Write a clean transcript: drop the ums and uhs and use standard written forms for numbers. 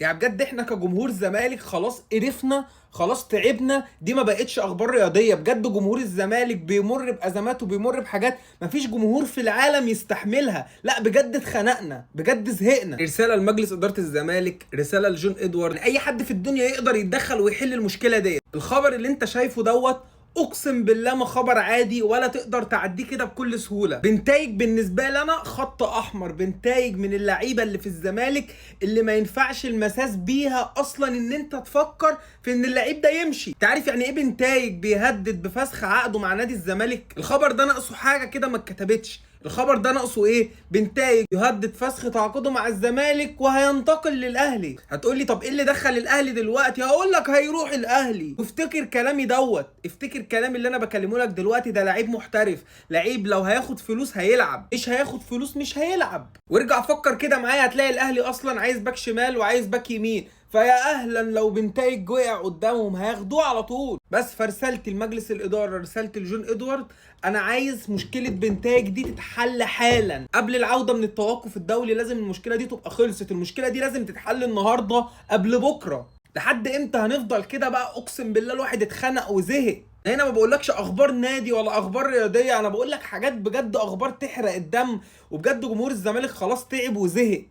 يعني بجد احنا كجمهور زمالك خلاص قرفنا، خلاص تعبنا. دي ما بقتش اخبار رياضيه. بجد جمهور الزمالك بيمر بازمات وبيمر بحاجات مفيش جمهور في العالم يستحملها. لا بجد اتخنقنا، بجد زهقنا. رساله لمجلس اداره الزمالك، رساله لجون ادوارد، اي حد في الدنيا يقدر يتدخل ويحل المشكله دي. الخبر اللي انت شايفه دوت اقسم بالله ما خبر عادي ولا تقدر تعديه كده بكل سهوله. بنتايج بالنسبه لي انا خط احمر، بنتايج من اللعيبه اللي في الزمالك اللي ما ينفعش المساس بيها اصلا ان انت تفكر في ان اللعيب ده يمشي. انت عارف يعني ايه بنتايج بيهدد بفسخ عقده مع نادي الزمالك؟ الخبر ده ناقصه حاجه كده ما اتكتبتش. الخبر ده ناقصه ايه؟ بنتايج يهدد فسخ تعاقده مع الزمالك وهينتقل للاهلي. هتقولي طب ايه اللي دخل الاهلي دلوقتي؟ هقول لك هيروح الاهلي. وافتكر كلامي دوت، افتكر كلامي اللي انا بكلمه لك دلوقتي. ده لعيب محترف، لعيب لو هياخد فلوس هيلعب، مش هياخد فلوس مش هيلعب. وارجع فكر كده معايا، هتلاقي الاهلي اصلا عايز باك شمال وعايز باك يمين، فيا اهلا لو بنتايج وقع قدامهم هياخدوه على طول. بس فرسالتي لمجلس الاداره، رسالتي لجون ادوارد، انا عايز مشكله بنتايج دي تتحل حالا قبل العوده من التوقف الدولي. لازم المشكله دي تبقى خلصت، المشكله دي لازم تتحل النهارده قبل بكره. لحد امتى هنفضل كده بقى؟ اقسم بالله الواحد اتخنق وزهق. هنا ما بقولكش اخبار نادي ولا اخبار رياضيه، انا بقول لك حاجات بجد اخبار تحرق الدم. وبجد جمهور الزمالك خلاص تعب وزهق.